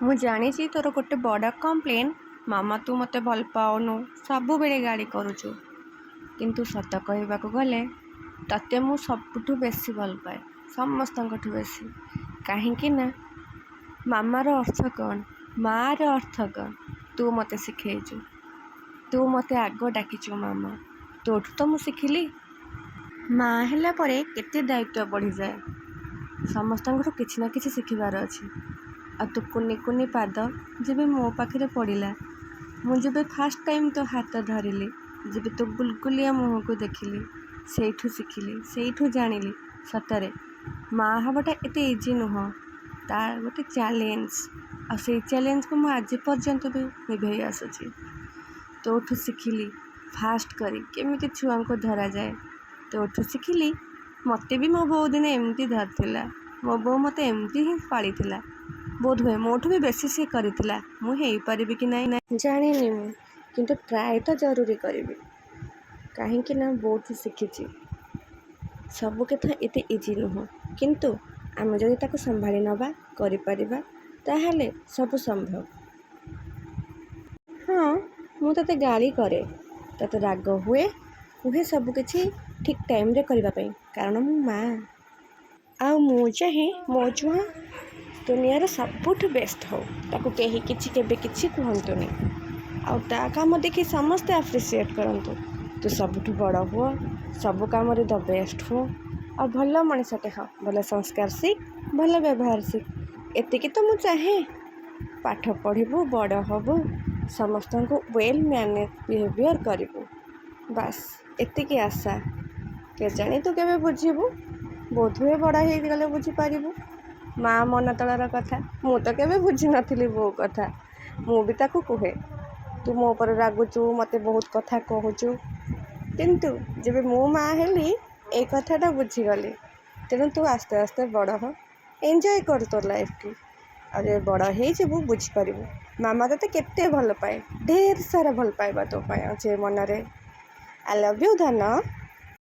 ମୁଁ ଜାଣିଛି ତୋର ଗୋଟେ ବଡ଼ କମ୍ପ୍ଲେନ୍, ମାମା ତୁ ମୋତେ ଭଲ ପାଉନୁ, ସବୁବେଳେ ଗାଳି କରୁଛୁ। କିନ୍ତୁ ସତ କହିବାକୁ ଗଲେ ତତେ ମୁଁ ସବୁଠୁ ବେଶୀ ଭଲ ପାଏ, ସମସ୍ତଙ୍କଠୁ ବେଶୀ। କାହିଁକି ନା ମାମାର ଅର୍ଥ କ'ଣ, ମାଆର ଅର୍ଥ କ'ଣ ତୁ ମୋତେ ଶିଖେଇଛୁ। ତୁ ମୋତେ ଆଗ ଡାକିଛୁ ମାମା, ତୋଠୁ ତ ମୁଁ ଶିଖିଲି। ମାଆ ହେଲା ପରେ କେତେ ଦାୟିତ୍ୱ ବଢ଼ିଯାଏ, ସମସ୍ତଙ୍କଠୁ କିଛି ନା କିଛି ଶିଖିବାର ଅଛି। ଆଉ ତୁ କୁନି କୁନି ପାଦ ଯେବେ ମୋ ପାଖରେ ପଡ଼ିଲା, ମୁଁ ଯେବେ ଫାଷ୍ଟ ଟାଇମ୍ ତୋ ହାତ ଧରିଲି, ଯେବେ ତୋ ଗୁଲଗୁଲିଆ ମୁହଁକୁ ଦେଖିଲି, ସେଇଠୁ ଶିଖିଲି, ସେଇଠୁ ଜାଣିଲି ସତରେ ମାଆ ହେବାଟା ଏତେ ଇଜି ନୁହଁ, ତାର ଗୋଟେ ଚ୍ୟାଲେଞ୍ଜ। ଆଉ ସେଇ ଚ୍ୟାଲେଞ୍ଜକୁ ମୁଁ ଆଜି ପର୍ଯ୍ୟନ୍ତ ବି ନିଭେଇ ଆସୁଛି। ତୋଠୁ ଶିଖିଲି ଫାଷ୍ଟ କରି କେମିତି ଛୁଆଙ୍କୁ ଧରାଯାଏ। ତୋଠୁ ଶିଖିଲି ମୋତେ ବି ମୋ ବୋଉ ଦିନେ ଏମିତି ଧରିଥିଲା, ମୋ ବୋଉ ମୋତେ ଏମିତି ହିଁ ପାଳିଥିଲା। ବୋଧହୁଏ ମୋଠୁ ବି ବେଶୀ ସେ କରିଥିଲା। ମୁଁ ହେଇପାରିବି କି ନାହିଁ ଜାଣିନି ମୁଁ, କିନ୍ତୁ ଟ୍ରାଏ ତ ଜରୁରୀ କରିବି। କାହିଁକି ନା ବୋଉଠୁ ଶିଖିଛି ସବୁ କଥା ଏତେ ଇଜି ନୁହଁ, କିନ୍ତୁ ଆମେ ଯଦି ତାକୁ ସମ୍ଭାଳି ନେବା, କରିପାରିବା, ତାହେଲେ ସବୁ ସମ୍ଭବ। ହଁ, ମୁଁ ତୋତେ ଗାଳି କରେ, ତୋତେ ରାଗ ହୁଏ, କୁହେ ସବୁକିଛି ଠିକ୍ ଟାଇମ୍ରେ କରିବା ପାଇଁ, କାରଣ ମୁଁ ମାଆ। ଆଉ ମୁଁ ଚାହେଁ ମୋ ଛୁଆ ଦୁନିଆର ସବୁଠୁ ବେଷ୍ଟ ହଉ, ତାକୁ କେହି କିଛି କେବେ କିଛି କୁହନ୍ତୁନି, ଆଉ ତା କାମ ଦେଖି ସମସ୍ତେ ଆପ୍ରିସିଏଟ୍ କରନ୍ତୁ। ତୁ ସବୁଠୁ ବଡ଼ ହୁଅ, ସବୁ କାମରେ ଦ ବେଷ୍ଟ ହୁଅ, ଆଉ ଭଲ ମଣିଷଟେ ହ, ଭଲ ସଂସ୍କାର ଶିଖ, ଭଲ ବ୍ୟବହାର ଶିଖ। ଏତିକି ତ ମୁଁ ଚାହେଁ। ପାଠ ପଢ଼ିବୁ, ବଡ଼ ହବୁ, ସମସ୍ତଙ୍କୁ ୱେଲ୍ ମ୍ୟାନେଜ୍ ବିହେଭିଅର୍ କରିବୁ, ବାସ୍ ଏତିକି ଆଶା। କେଜାଣି ତୁ କେବେ ବୁଝିବୁ, ବୋଧହୁଏ ବଡ଼ ହେଇଗଲେ ବୁଝିପାରିବୁ ମା ମନ ତଳର କଥା। ମୁଁ ତ କେବେ ବୁଝିନଥିଲି ବୋଉ କଥା। ମୁଁ ବି ତାକୁ କୁହେ, ତୁ ମୋ ଉପରେ ରାଗୁଛୁ, ମୋତେ ବହୁତ କଥା କହୁଛୁ, କିନ୍ତୁ ଯେବେ ମୁଁ ମା ହେଲି ଏଇ କଥାଟା ବୁଝିଗଲି। ତେଣୁ ତୁ ଆସ୍ତେ ଆସ୍ତେ ବଡ଼ ହ, ଏନ୍ଜୟ କର ତୋ ଲାଇଫ୍କି, ଆଉ ଯେବେ ବଡ଼ ହେଇଯିବୁ ବୁଝିପାରିବୁ ମାମା ତୋତେ କେତେ ଭଲ ପାଏ। ଢେର ସାରା ଭଲ ପାଇବା ତୋ ପାଇଁ ଅଛି ମନରେ। ଆଇ ଲଭ୍ ୟୁ ଧନ।